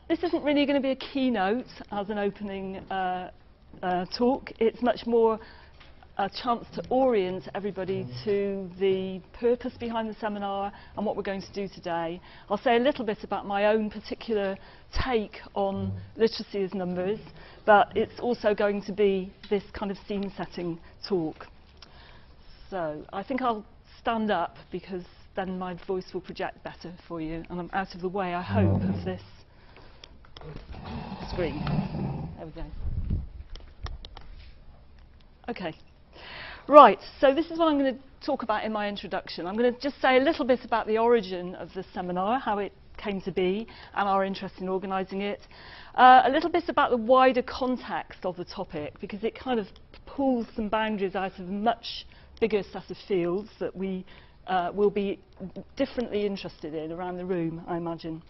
This isn't really going to be a keynote as an opening talk. It's much more a chance to orient everybody to the purpose behind the seminar and what we're going to do today. I'll say a little bit about my own particular take on literacy as numbers, but it's also going to be this kind of scene-setting talk. So I think I'll stand up because then my voice will project better for you, and I'm out of the way, I hope, of this screen. There we go. Okay. Right, so this is what I'm going to talk about in my introduction. I'm going to just say a little bit about the origin of the seminar, how it came to be, and our interest in organising it. A little bit about the wider context of the topic, because it kind of pulls some boundaries out of a much bigger set of fields that we will be differently interested in around the room, I imagine.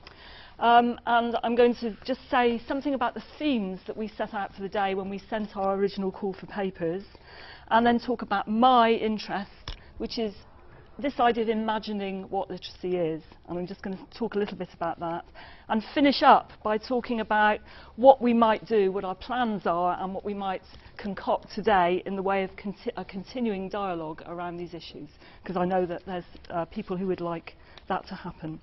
And I'm going to just say something about the themes that we set out for the day when we sent our original call for papers, and then talk about my interest, which is this idea of imagining what literacy is. And I'm just going to talk a little bit about that, and finish up by talking about what we might do, what our plans are, and what we might concoct today in the way of a continuing dialogue around these issues, because I know that there's people who would like that to happen.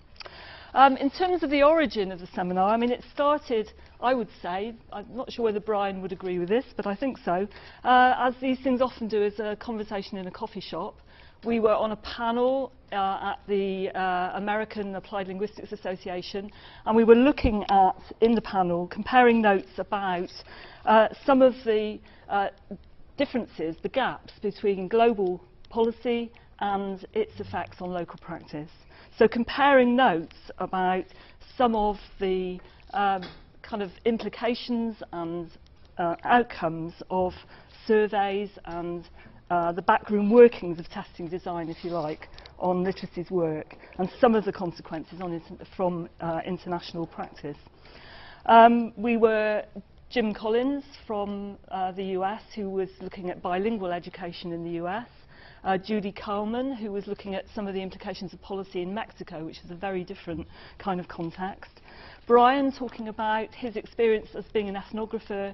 In terms of the origin of the seminar, I mean, it started, I would say, I'm not sure whether Brian would agree with this, but I think so, as these things often do, as a conversation in a coffee shop. We were on a panel at the American Applied Linguistics Association, and we were looking at, in the panel, comparing notes about some of the differences, the gaps between global policy and its effects on local practice. So comparing notes about some of the kind of implications and outcomes of surveys and the backroom workings of testing design, if you like, on literacy's work, and some of the consequences on from international practice. We were Jim Collins from the US, who was looking at bilingual education in the US. Judy Coleman, who was looking at some of the implications of policy in Mexico, which is a very different kind of context. Brian talking about his experience as being an ethnographer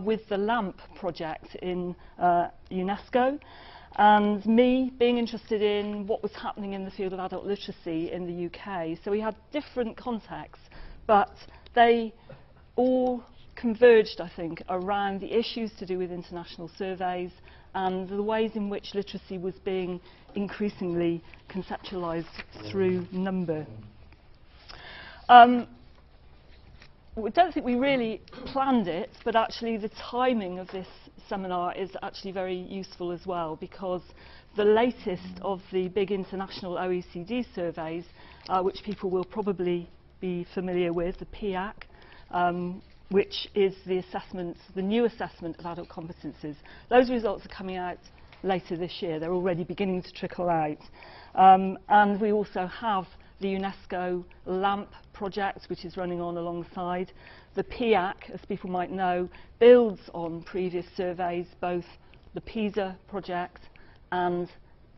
with the LAMP project in UNESCO, and me being interested in what was happening in the field of adult literacy in the UK. So we had different contexts, but they all converged, I think, around the issues to do with international surveys and the ways in which literacy was being increasingly conceptualised through number. We don't think we really planned it, but actually the timing of this seminar is actually very useful as well, because the latest of the big international OECD surveys, which people will probably be familiar with, the PIAC, which is the assessment, the new assessment of adult competences. Those results are coming out later this year. They're already beginning to trickle out. And we also have the UNESCO LAMP project, which is running on alongside. The PIAC, as people might know, builds on previous surveys, both the PISA project and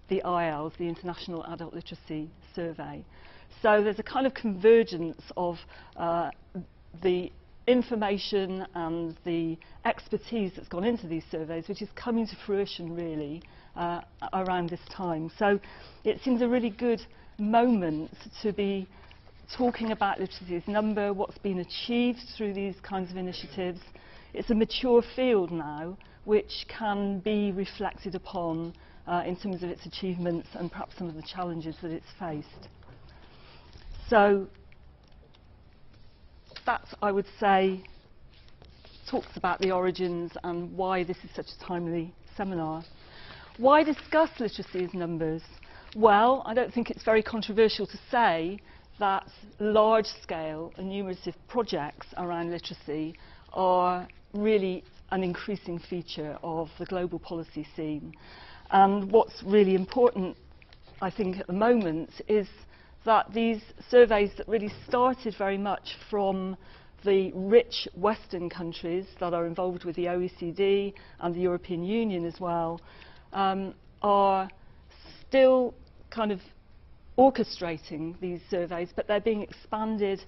the IELTS, the International Adult Literacy Survey. So there's a kind of convergence of the information and the expertise that's gone into these surveys, which is coming to fruition really around this time. So it seems a really good moment to be talking about literacy as number, what's been achieved through these kinds of initiatives. It's a mature field now, which can be reflected upon in terms of its achievements and perhaps some of the challenges that it's faced. So that, I would say, talks about the origins and why this is such a timely seminar. Why discuss literacy as numbers? Well, I don't think it's very controversial to say that large-scale enumerative projects around literacy are really an increasing feature of the global policy scene. And what's really important, I think, at the moment is that these surveys that really started very much from the rich Western countries that are involved with the OECD and the European Union as well, are still kind of orchestrating these surveys, but they're being expanded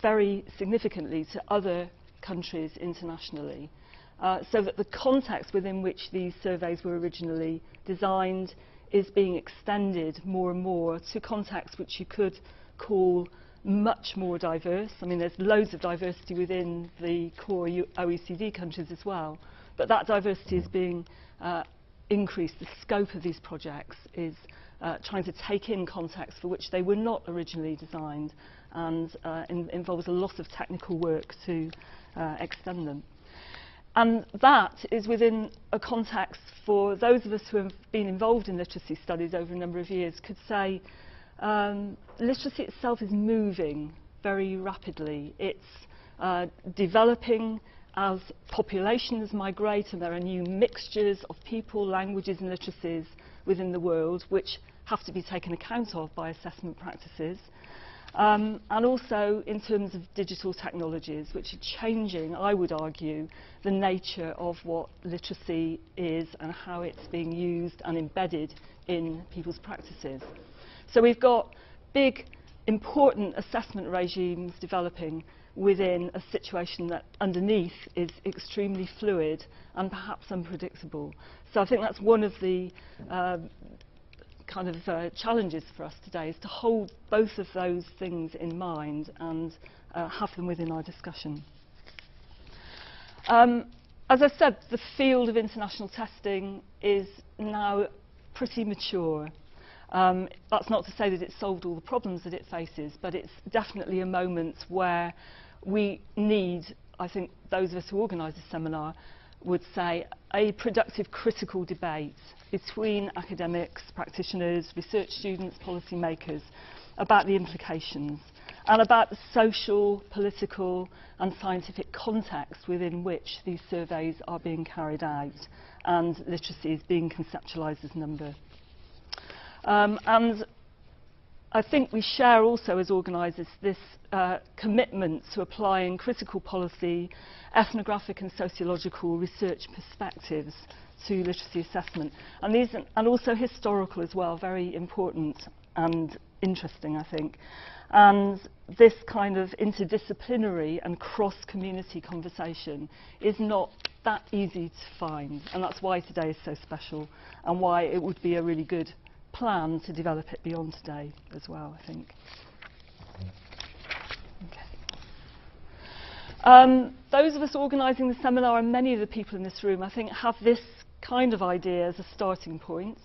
very significantly to other countries internationally, so that the context within which these surveys were originally designed is being extended more and more to contexts which you could call much more diverse. I mean, there's loads of diversity within the core OECD countries as well, but that diversity is being increased. The scope of these projects is trying to take in contexts for which they were not originally designed, and involves a lot of technical work to extend them. And that is within a context for those of us who have been involved in literacy studies over a number of years could say literacy itself is moving very rapidly. It's developing as populations migrate, and there are new mixtures of people, languages and literacies within the world which have to be taken account of by assessment practices. And also in terms of digital technologies, which are changing, I would argue, the nature of what literacy is and how it's being used and embedded in people's practices. So we've got big, important assessment regimes developing within a situation that underneath is extremely fluid and perhaps unpredictable. So I think that's one of the challenges for us today, is to hold both of those things in mind and have them within our discussion. As I said, the field of international testing is now pretty mature. That's not to say that it's solved all the problems that it faces, but it's definitely a moment where we need, I think those of us who organise a seminar would say, a productive critical debate between academics, practitioners, research students, policymakers about the implications and about the social, political and scientific context within which these surveys are being carried out and literacy is being conceptualised as number. And I think we share also as organisers this commitment to applying critical policy, ethnographic and sociological research perspectives to literacy assessment, and these and also historical as well, very important and interesting, I think. And this kind of interdisciplinary and cross-community conversation is not that easy to find, and that's why today is so special and why it would be a really good plan to develop it beyond today as well, I think. Okay. Those of us organising the seminar and many of the people in this room, I think, have this kind of idea as a starting point,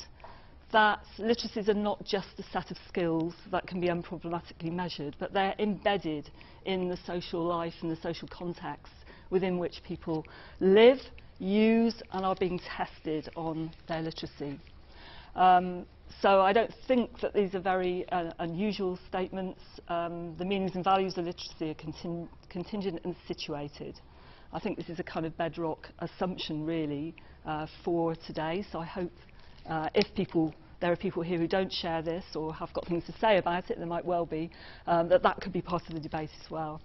that literacies are not just a set of skills that can be unproblematically measured, but they're embedded in the social life and the social context within which people live, use and are being tested on their literacy. So I don't think that these are very unusual statements. The meanings and values of literacy are contingent and situated. I think this is a kind of bedrock assumption really for today. So I hope if there are people here who don't share this or have got things to say about it, there might well be, that could be part of the debate as well.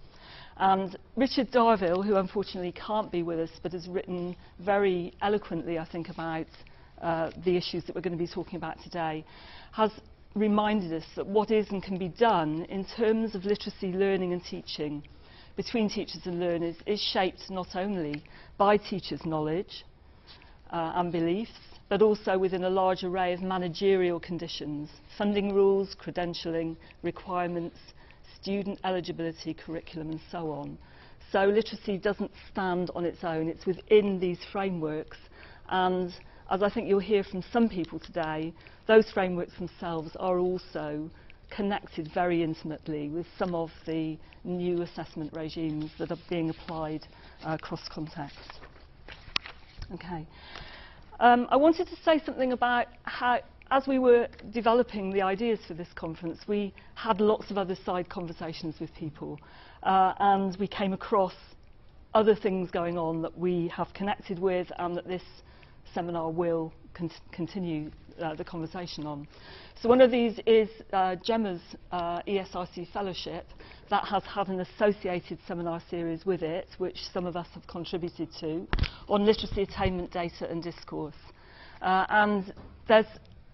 And Richard Darvill, who unfortunately can't be with us but has written very eloquently, I think, about the issues that we're going to be talking about today, has reminded us that what is and can be done in terms of literacy learning and teaching between teachers and learners is shaped not only by teachers' knowledge and beliefs, but also within a large array of managerial conditions, funding rules, credentialing, requirements, student eligibility, curriculum and so on. So literacy doesn't stand on its own, it's within these frameworks, and as I think you'll hear from some people today, those frameworks themselves are also connected very intimately with some of the new assessment regimes that are being applied across context. Okay. I wanted to say something about how, as we were developing the ideas for this conference, we had lots of other side conversations with people, and we came across other things going on that we have connected with and that this seminar will continue the conversation on. So one of these is Gemma's ESRC fellowship that has had an associated seminar series with it, which some of us have contributed to, on literacy attainment data and discourse. And there's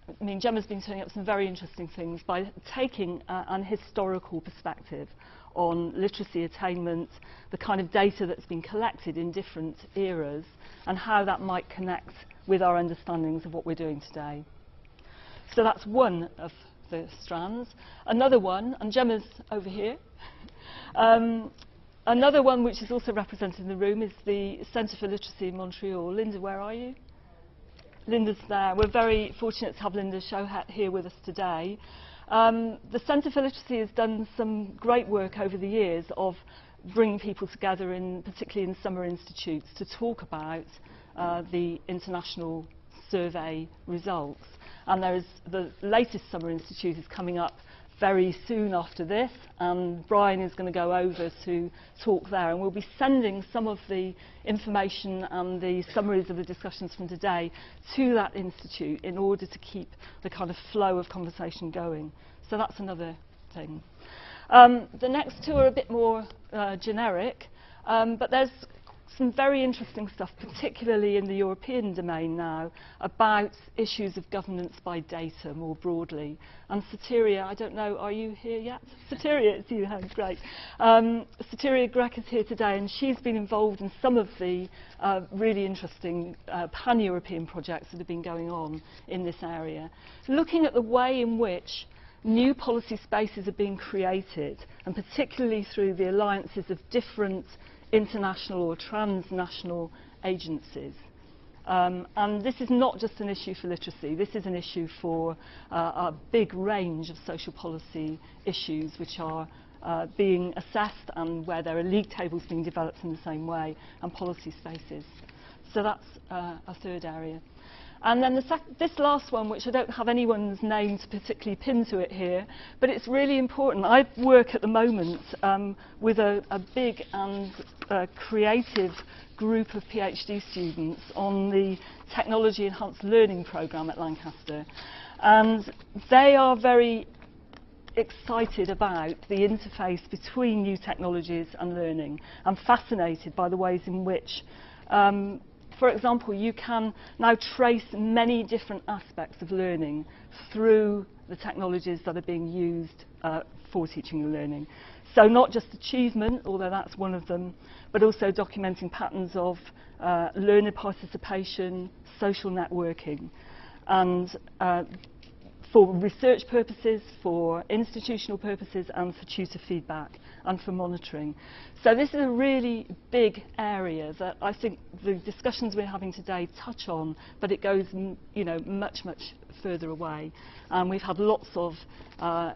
I mean, Gemma's been turning up some very interesting things by taking an historical perspective on literacy attainment, the kind of data that's been collected in different eras, and how that might connect with our understandings of what we're doing today. So that's one of the strands. Another one, and Gemma's over here, another one which is also represented in the room is the Centre for Literacy in Montreal. Linda, where are you? Linda's there. We're very fortunate to have Linda Shohat here with us today. The Centre for Literacy has done some great work over the years of bringing people together, particularly in summer institutes, to talk about the international survey results. And the latest summer institute is coming up very soon after this, and Brian is going to go over to talk there, and we'll be sending some of the information and the summaries of the discussions from today to that institute in order to keep the kind of flow of conversation going. So that's another thing. The next two are a bit more generic, but there's some very interesting stuff, particularly in the European domain now, about issues of governance by data more broadly. And Soteria, I don't know, are you here yet? Soteria, it's you, great. Soteria Grech is here today, and she's been involved in some of the really interesting pan-European projects that have been going on in this area, looking at the way in which new policy spaces are being created, and particularly through the alliances of different international or transnational agencies. And this is not just an issue for literacy, this is an issue for a big range of social policy issues which are being assessed, and where there are league tables being developed in the same way, and policy spaces. So that's a third area. And then this last one, which I don't have anyone's name to particularly pin to it here, but it's really important. I work at the moment with a big and creative group of PhD students on the Technology Enhanced Learning programme at Lancaster. And they are very excited about the interface between new technologies and learning, and fascinated by the ways in which for example, you can now trace many different aspects of learning through the technologies that are being used for teaching and learning. So not just achievement, although that's one of them, but also documenting patterns of learner participation, social networking, and for research purposes, for institutional purposes, and for tutor feedback, and for monitoring. So this is a really big area that I think the discussions we're having today touch on, but it goes, much, much further away. And we've had lots of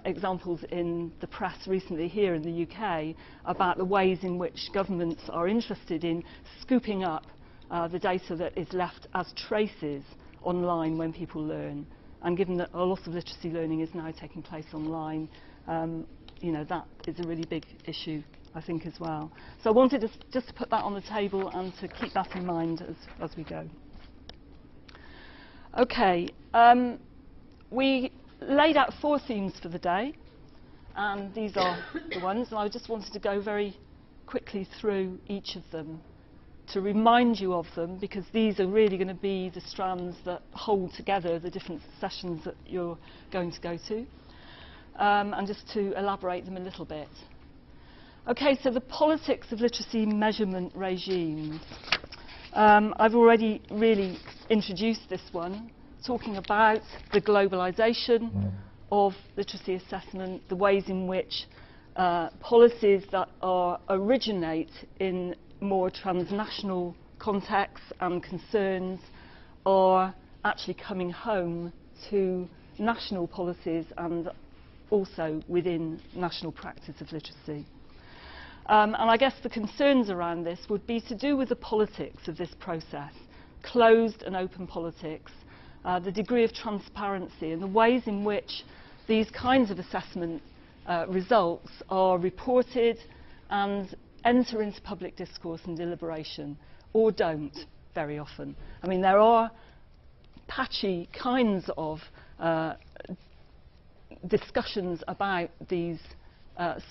examples in the press recently here in the UK about the ways in which governments are interested in scooping up the data that is left as traces online when people learn. And given that a lot of literacy learning is now taking place online, that is a really big issue, I think, as well. So I wanted just to put that on the table and to keep that in mind as we go. Okay, we laid out 4 themes for the day, and these are the ones, and I just wanted to go very quickly through each of them to remind you of them, because these are really going to be the strands that hold together the different sessions that you're going to go to, and just to elaborate them a little bit. Okay, so the politics of literacy measurement regimes. I've already really introduced this one, talking about the globalization of literacy assessment, the ways in which policies that originate in more transnational contexts and concerns are actually coming home to national policies and also within national practice of literacy. And I guess the concerns around this would be to do with the politics of this process, closed and open politics, the degree of transparency, and the ways in which these kinds of assessment results are reported and enter into public discourse and deliberation, or don't very often. I mean, there are patchy kinds of discussions about these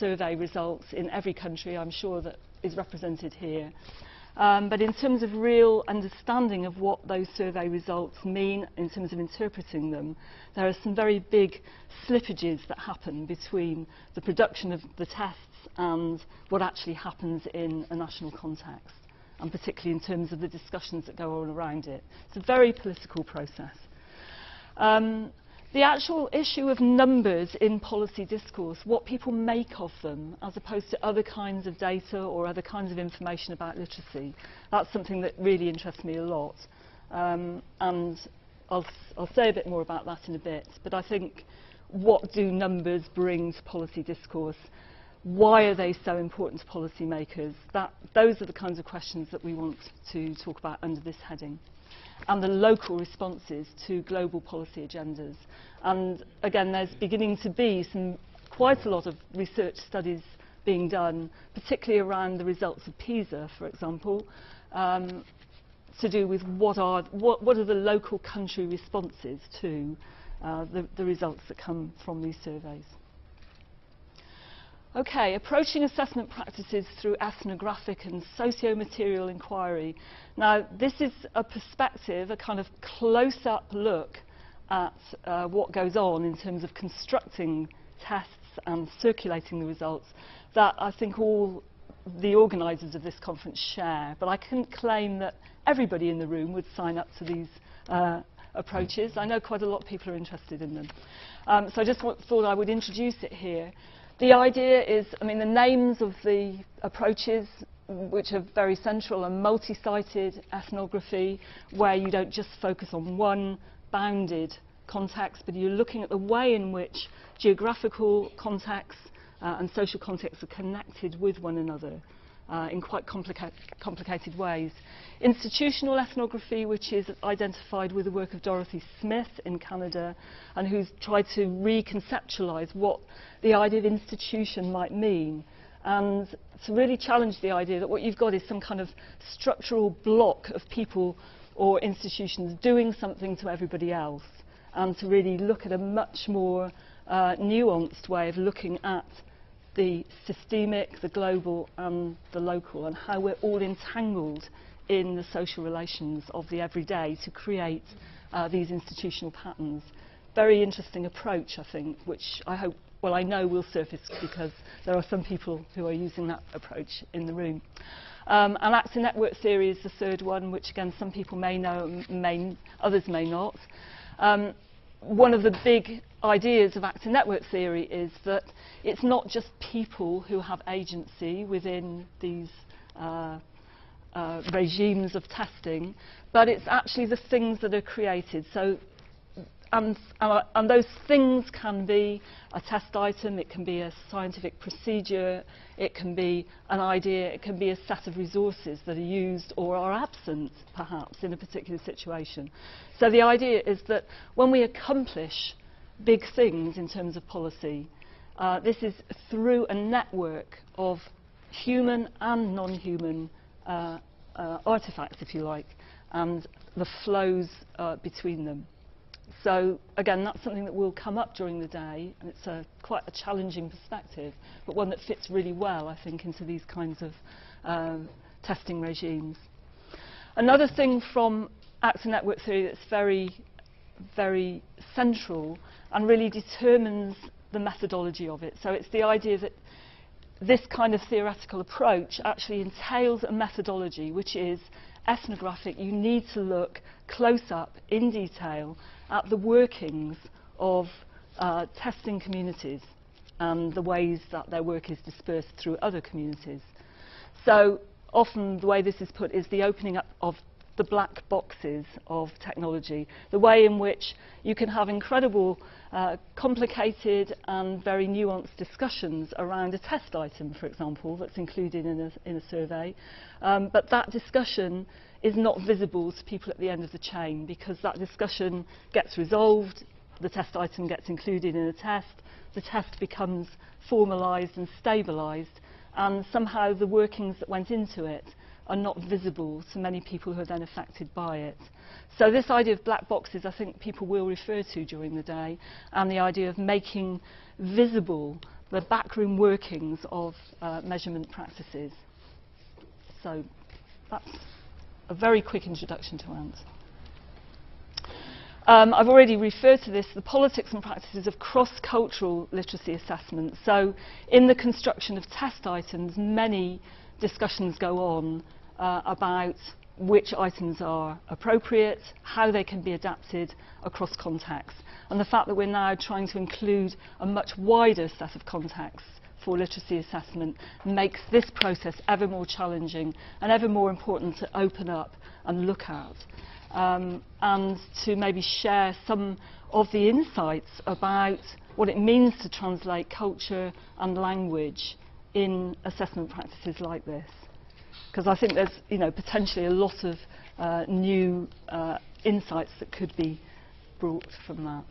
survey results in every country, I'm sure, that is represented here. But in terms of real understanding of what those survey results mean, in terms of interpreting them, there are some very big slippages that happen between the production of the tests and what actually happens in a national context, and particularly in terms of the discussions that go on around it. It's a very political process. The actual issue of numbers in policy discourse, what people make of them, as opposed to other kinds of data or other kinds of information about literacy, that's something that really interests me a lot. And I'll say a bit more about that in a bit. But I think, what do numbers bring to policy discourse? Why are they so important to policymakers? Those are the kinds of questions that we want to talk about under this heading. And the local responses to global policy agendas. And again, there's beginning to be quite a lot of research studies being done, particularly around the results of PISA, for example, to do with what are the local country responses to the results that come from these surveys. Okay, approaching assessment practices through ethnographic and socio-material inquiry. Now, this is a perspective, a kind of close-up look at what goes on in terms of constructing tests and circulating the results that I think all the organisers of this conference share. But I couldn't claim that everybody in the room would sign up to these approaches. I know quite a lot of people are interested in them. So I just thought I would introduce it here. The idea is, I mean, the names of the approaches, which are very central, are multi-sited ethnography, where you don't just focus on one bounded context, but you're looking at the way in which geographical contexts and social contexts are connected with one another in quite complicated ways. Institutional ethnography, which is identified with the work of Dorothy Smith in Canada, and who's tried to reconceptualise what the idea of institution might mean, and to really challenge the idea that what you've got is some kind of structural block of people or institutions doing something to everybody else, and to really look at a much more nuanced way of looking at the systemic, the global and the local, and how we're all entangled in the social relations of the everyday to create these institutional patterns. Very interesting approach, I think, which I hope, well, I know will surface because there are some people who are using that approach in the room. And actor network theory is the third one, which again some people may know, others may not. One of the big ideas of actor network theory is that it's not just people who have agency within these regimes of testing, but it's actually the things that are created. So, and those things can be a test item, it can be a scientific procedure, it can be an idea, it can be a set of resources that are used or are absent, perhaps, in a particular situation. So the idea is that when we accomplish big things in terms of policy, this is through a network of human and non-human artifacts, if you like, and the flows between them. So again, that's something that will come up during the day, and it's quite a challenging perspective, but one that fits really well, I think, into these kinds of testing regimes. Another thing from actor network theory that's very, very central and really determines the methodology of it. So it's the idea that this kind of theoretical approach actually entails a methodology which is ethnographic. You need to look close up, in detail, at the workings of testing communities and the ways that their work is dispersed through other communities. So often the way this is put is the opening up of the black boxes of technology, the way in which you can have incredible, complicated and very nuanced discussions around a test item, for example, that's included in a survey, but that discussion is not visible to people at the end of the chain, because that discussion gets resolved, the test item gets included in a test, the test becomes formalised and stabilised, and somehow the workings that went into it are not visible to many people who are then affected by it. So this idea of black boxes, I think people will refer to during the day, and the idea of making visible the backroom workings of measurement practices. So that's a very quick introduction to Ant. I've already referred to this, the politics and practices of cross-cultural literacy assessment. So in the construction of test items, many discussions go on about which items are appropriate, how they can be adapted across contexts, and the fact that we're now trying to include a much wider set of contexts for literacy assessment makes this process ever more challenging and ever more important to open up and look at. And to maybe share some of the insights about what it means to translate culture and language in assessment practices like this. Because I think there's, potentially a lot of new insights that could be brought from that.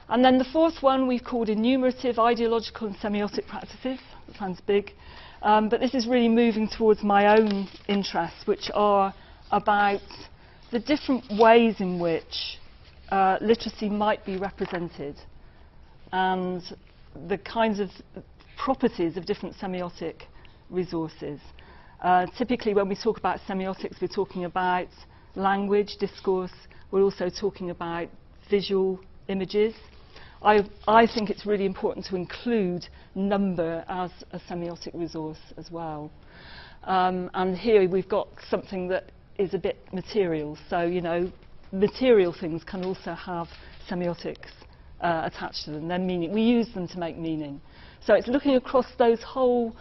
And then the fourth one we've called enumerative, ideological and semiotic practices. That sounds big. But this is really moving towards my own interests, which are about the different ways in which literacy might be represented and the kinds of properties of different semiotic resources. Typically when we talk about semiotics, we're talking about language, discourse. We're also talking about visual images. I think it's really important to include number as a semiotic resource as well. And here we've got something that is a bit material. So, material things can also have semiotics attached to them. Their meaning. We use them to make meaning. So it's looking across that whole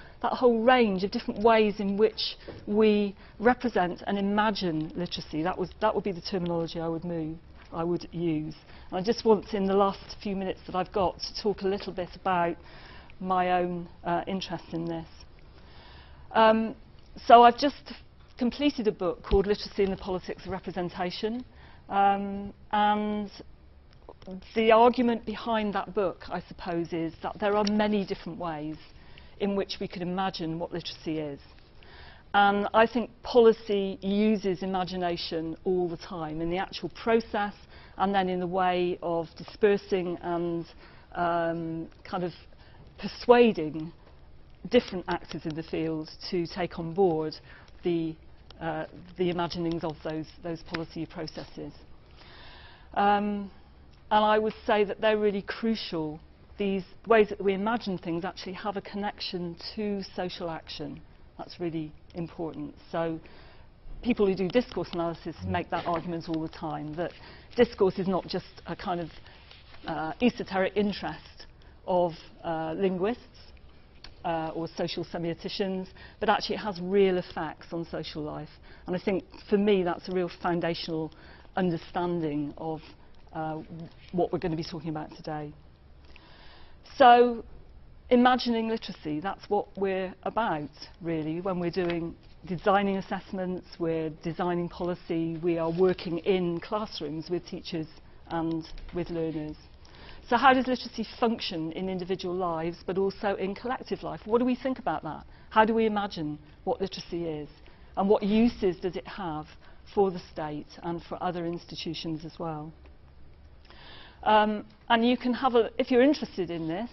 range of different ways in which we represent and imagine literacy. That would be the terminology I would use. And I just want, in the last few minutes that I've got, to talk a little bit about my own interest in this. So I've just completed a book called Literacy and the Politics of Representation, and the argument behind that book, I suppose, is that there are many different ways in which we could imagine what literacy is. And I think policy uses imagination all the time in the actual process and then in the way of dispersing and kind of persuading different actors in the field to take on board the imaginings of those policy processes. And I would say that they're really crucial. These ways that we imagine things actually have a connection to social action. That's really important. So people who do discourse analysis make that argument all the time, that discourse is not just a kind of esoteric interest of linguists or social semioticians, but actually it has real effects on social life. And I think, for me, that's a real foundational understanding of what we're going to be talking about today. So, imagining literacy, that's what we're about, really, when we're designing assessments, we're designing policy, we are working in classrooms with teachers and with learners. So how does literacy function in individual lives, but also in collective life? What do we think about that? How do we imagine what literacy is? And what uses does it have for the state and for other institutions as well? And you can have if you're interested in this,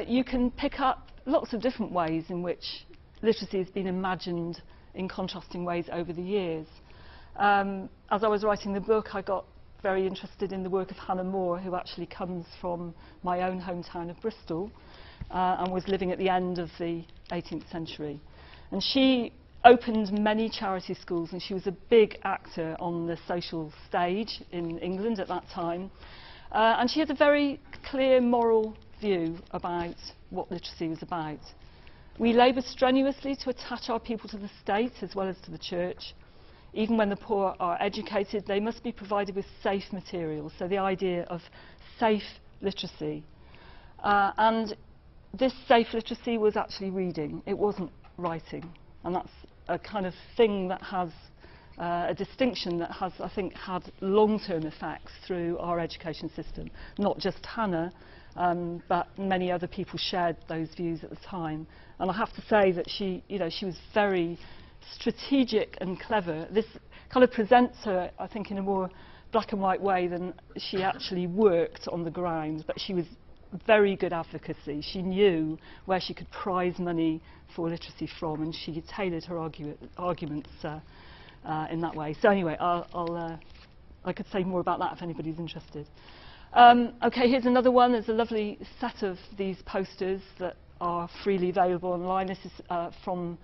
you can pick up lots of different ways in which literacy has been imagined in contrasting ways over the years. As I was writing the book, I got very interested in the work of Helen Moore, who actually comes from my own hometown of Bristol and was living at the end of the 18th century. And she opened many charity schools, and she was a big actor on the social stage in England at that time. And she had a very clear moral view about what literacy was about. We labour strenuously to attach our people to the state as well as to the church. Even when the poor are educated, they must be provided with safe materials. So the idea of safe literacy. And this safe literacy was actually reading. It wasn't writing. And that's a kind of thing that has a distinction that has, I think, had long-term effects through our education system. Not just Hannah, but many other people shared those views at the time. And I have to say that she was very strategic and clever. This kind of presents her, I think, in a more black and white way than she actually worked on the ground. But she was very good advocacy. She knew where she could prize money for literacy from, and she tailored her arguments in that way. So anyway, I could say more about that if anybody's interested. OK, here's another one. There's a lovely set of these posters that are freely available online. This is from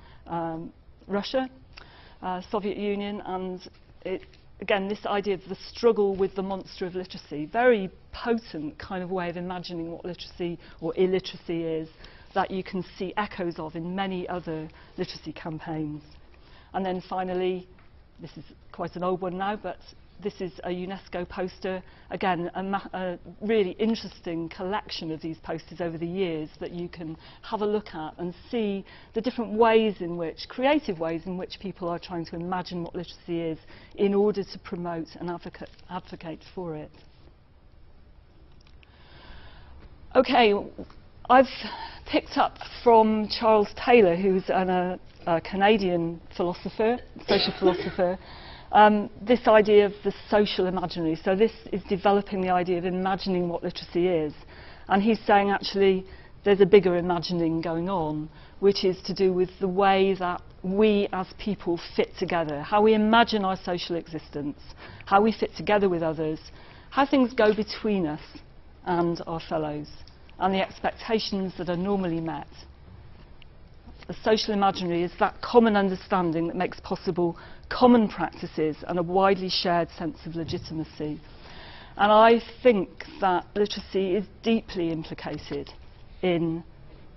Russia, Soviet Union, and again, this idea of the struggle with the monster of literacy, very potent kind of way of imagining what literacy or illiteracy is, that you can see echoes of in many other literacy campaigns. And then finally, this is quite an old one now, but this is a UNESCO poster. Again, a really interesting collection of these posters over the years that you can have a look at and see the different ways in which, creative ways in which people are trying to imagine what literacy is in order to promote and advocate for it. OK, I've picked up from Charles Taylor, who's a Canadian philosopher, social philosopher, this idea of the social imaginary. So this is developing the idea of imagining what literacy is. And he's saying, actually, there's a bigger imagining going on, which is to do with the way that we as people fit together, how we imagine our social existence, how we fit together with others, how things go between us and our fellows, and the expectations that are normally met. The social imaginary is that common understanding that makes possible common practices and a widely shared sense of legitimacy. And I think that literacy is deeply implicated in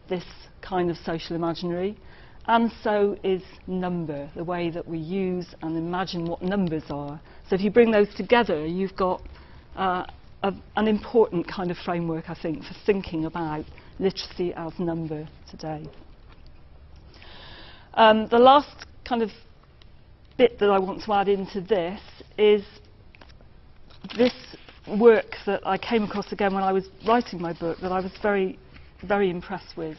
this kind of social imaginary, and so is number, the way that we use and imagine what numbers are. So if you bring those together, you've got an important kind of framework, I think, for thinking about literacy as number today. The last kind of bit that I want to add into this is this work that I came across again when I was writing my book that I was very, very impressed with.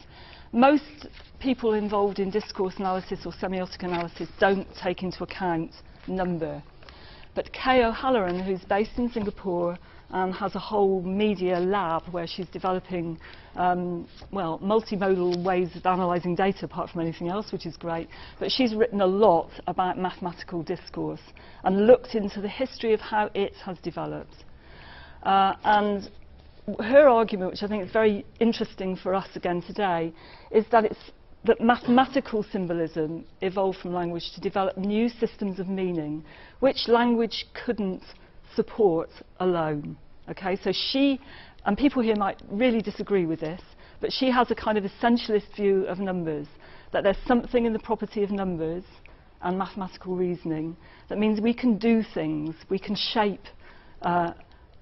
Most people involved in discourse analysis or semiotic analysis don't take into account number. But Kay O'Halloran, who's based in Singapore and has a whole media lab where she's developing multimodal ways of analysing data apart from anything else, which is great. But she's written a lot about mathematical discourse and looked into the history of how it has developed. And her argument, which I think is very interesting for us again today, is that mathematical symbolism evolved from language to develop new systems of meaning, which language couldn't support alone. Okay, so she, and people here might really disagree with this, but she has a kind of essentialist view of numbers, that there's something in the property of numbers and mathematical reasoning that means we can do things, we can shape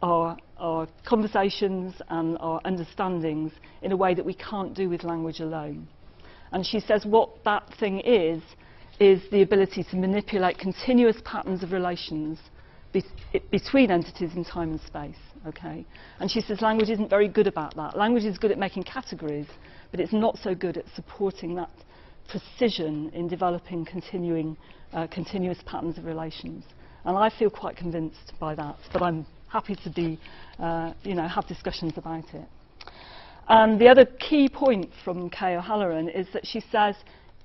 our conversations and our understandings in a way that we can't do with language alone. And she says what that thing is the ability to manipulate continuous patterns of relations between entities in time and space. Okay? And she says language isn't very good about that. Language is good at making categories, but it's not so good at supporting that precision in developing continuous patterns of relations. And I feel quite convinced by that, but I'm happy to be, have discussions about it. And the other key point from Kay O'Halloran is that she says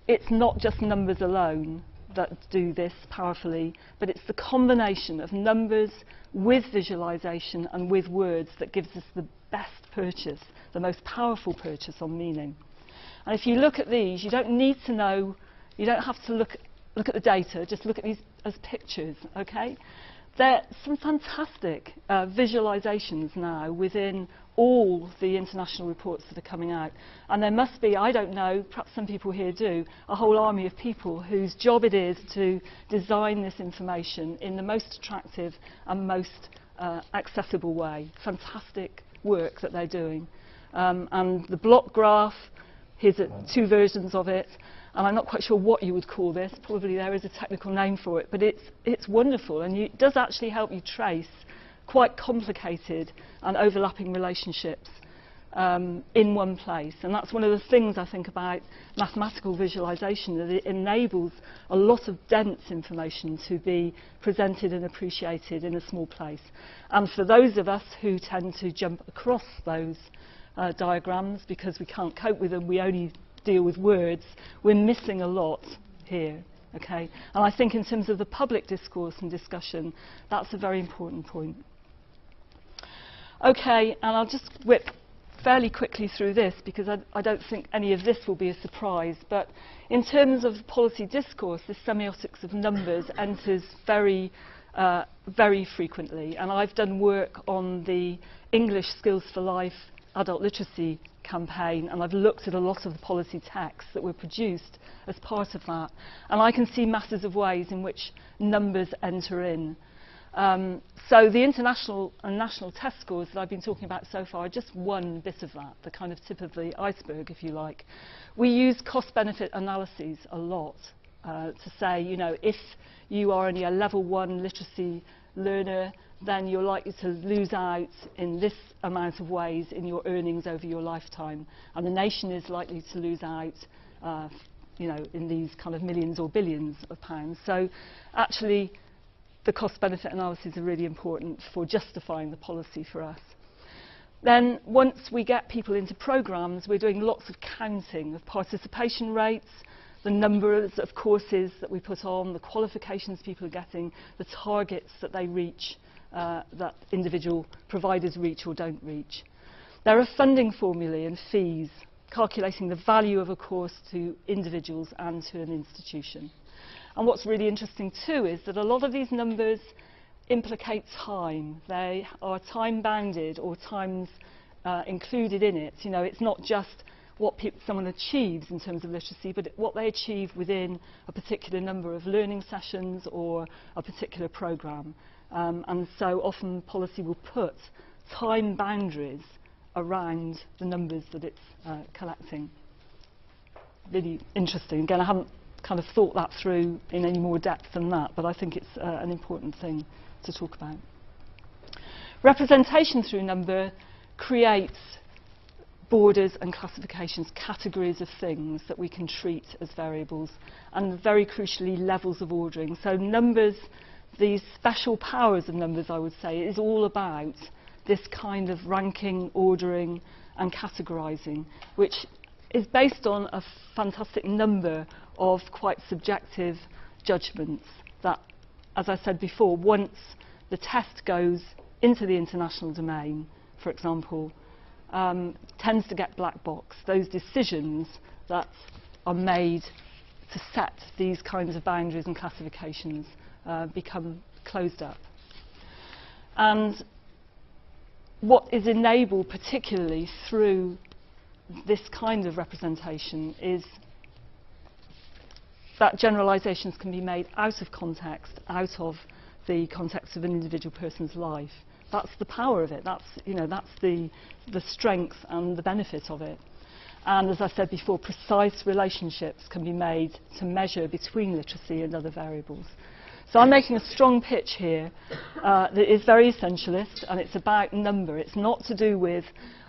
it's not just numbers alone that do this powerfully, but it's the combination of numbers with visualization and with words that gives us the best purchase, the most powerful purchase on meaning. And if you look at these, you don't need to know, you don't have to look at the data, just look at these as pictures, okay? There are some fantastic visualizations now within all the international reports that are coming out. And there must be, I don't know, perhaps some people here do, a whole army of people whose job it is to design this information in the most attractive and most accessible way. Fantastic work that they're doing. And the block graph, here's two versions of it. And I'm not quite sure what you would call this. Probably there is a technical name for it, but it's wonderful, and it does actually help you trace quite complicated and overlapping relationships in one place. And that's one of the things I think about mathematical visualization, that it enables a lot of dense information to be presented and appreciated in a small place. And for those of us who tend to jump across those diagrams because we can't cope with them, we only deal with words. We're missing a lot here. Okay? And I think in terms of the public discourse and discussion, that's a very important point. Okay, and I'll just whip fairly quickly through this because I don't think any of this will be a surprise, but in terms of policy discourse, the semiotics of numbers enters very frequently, and I've done work on the English Skills for Life adult literacy campaign, and I've looked at a lot of the policy texts that were produced as part of that, and I can see masses of ways in which numbers enter in. So the international and national test scores that I've been talking about so far are just one bit of that, the kind of tip of the iceberg, if you like. We use cost-benefit analyses a lot to say, you know, if you are only a level 1 literacy learner, then you're likely to lose out in this amount of ways in your earnings over your lifetime. And the nation is likely to lose out, you know, in these kind of millions or billions of pounds. So actually, the cost-benefit analyses are really important for justifying the policy for us. Then, once we get people into programmes, we're doing lots of counting of participation rates, the numbers of courses that we put on, the qualifications people are getting, the targets that they reach, that individual providers reach or don't reach. There are funding formulae and fees, calculating the value of a course to individuals and to an institution. And what's really interesting too is that a lot of these numbers implicate time. They are time-bounded or times included in it. You know, it's not just what someone achieves in terms of literacy, but what they achieve within a particular number of learning sessions or a particular programme. And so often policy will put time boundaries around the numbers that it's collecting. Really interesting. Again, I haven't kind of thought that through in any more depth than that, but I think it's an important thing to talk about. Representation through number creates borders and classifications, categories of things that we can treat as variables, and very crucially levels of ordering. So numbers, these special powers of numbers, I would say, is all about this kind of ranking, ordering and categorising, which is based on a fantastic number of quite subjective judgments that, as I said before, once the test goes into the international domain, for example, tends to get black box. Those decisions that are made to set these kinds of boundaries and classifications become closed up. And what is enabled particularly through this kind of representation is that generalisations can be made out of context, out of the context of an individual person's life. That's the power of it. That's, you know, that's the strength and the benefit of it. And as I said before, precise relationships can be made to measure between literacy and other variables. So I'm making a strong pitch here that is very essentialist, and it's about number. It's not to do with,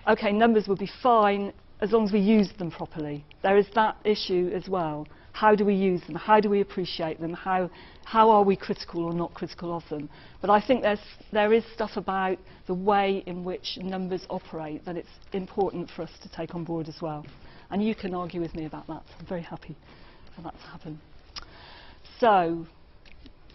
okay, numbers will be fine as long as we use them properly. There is that issue as well. How do we use them? How do we appreciate them? How are we critical or not critical of them? But I think there is stuff about the way in which numbers operate that it's important for us to take on board as well. And you can argue with me about that. I'm very happy for that to happen. So,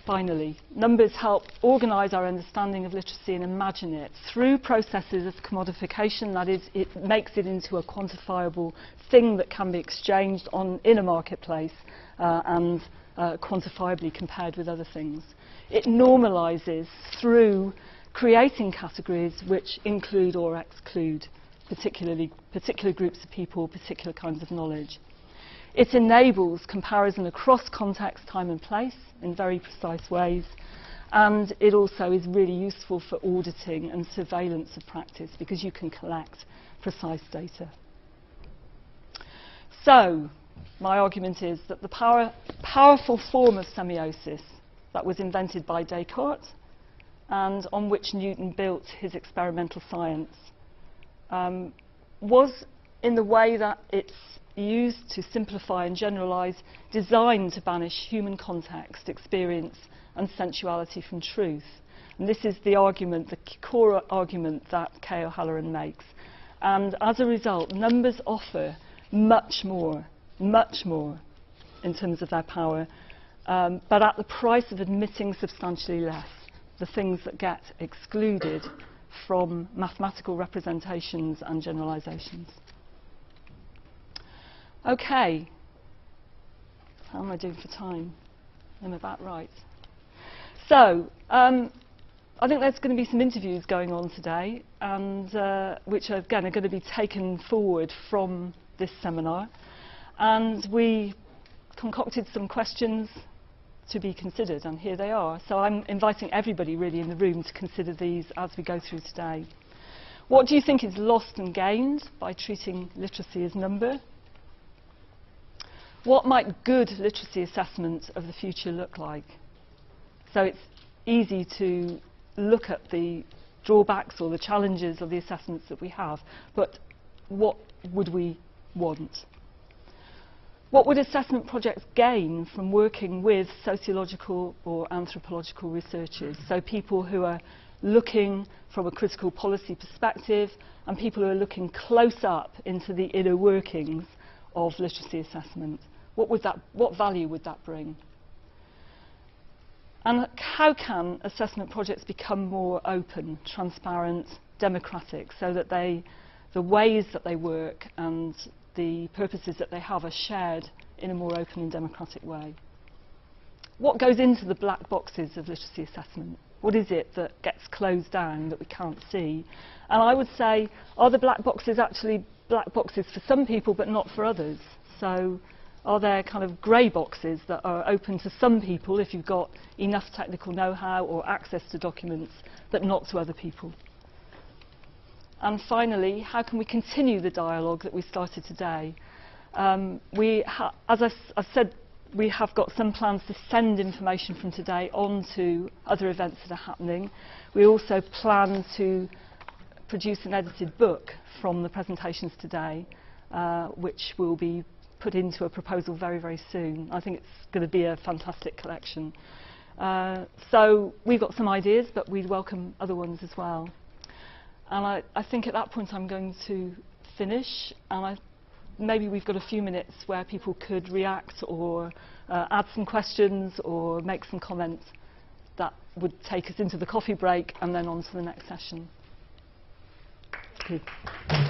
finally, numbers help organise our understanding of literacy and imagine it through processes of commodification. That is, it makes it into a quantifiable thing that can be exchanged in a marketplace and quantifiably compared with other things. It normalises through creating categories which include or exclude particular groups of people, particular kinds of knowledge. It enables comparison across context, time and place in very precise ways, and it also is really useful for auditing and surveillance of practice because you can collect precise data. So, my argument is that the powerful form of semiosis that was invented by Descartes and on which Newton built his experimental science was, in the way that it's used to simplify and generalise, designed to banish human context, experience and sensuality from truth. And this is the argument, the Quora argument that K. O'Halloran makes. And as a result, numbers offer much more in terms of their power, but at the price of admitting substantially less, the things that get excluded from mathematical representations and generalisations. Okay, how am I doing for time? I'm about right. So, I think there's going to be some interviews going on today, and which again are going to be taken forward from this seminar. And we concocted some questions to be considered, and here they are. So I'm inviting everybody really in the room to consider these as we go through today. What do you think is lost and gained by treating literacy as number? What might good literacy assessment of the future look like? So it's easy to look at the drawbacks or the challenges of the assessments that we have, but what would we want? What would assessment projects gain from working with sociological or anthropological researchers? So people who are looking from a critical policy perspective and people who are looking close up into the inner workings of literacy assessment. What value would that bring? And how can assessment projects become more open, transparent, democratic, so that the ways that they work and the purposes that they have are shared in a more open and democratic way? What goes into the black boxes of literacy assessment? What is it that gets closed down that we can't see? And I would say, are the black boxes actually black boxes for some people but not for others? So are there kind of grey boxes that are open to some people if you've got enough technical know-how or access to documents, but not to other people? And finally, how can we continue the dialogue that we started today? As I've said, we have got some plans to send information from today on to other events that are happening. We also plan to produce an edited book from the presentations today, which will be put into a proposal very, very soon. I think it's going to be a fantastic collection. So we've got some ideas, but we'd welcome other ones as well. And I think at that point I'm going to finish, and maybe we've got a few minutes where people could react or add some questions or make some comments that would take us into the coffee break and then on to the next session. Thank you.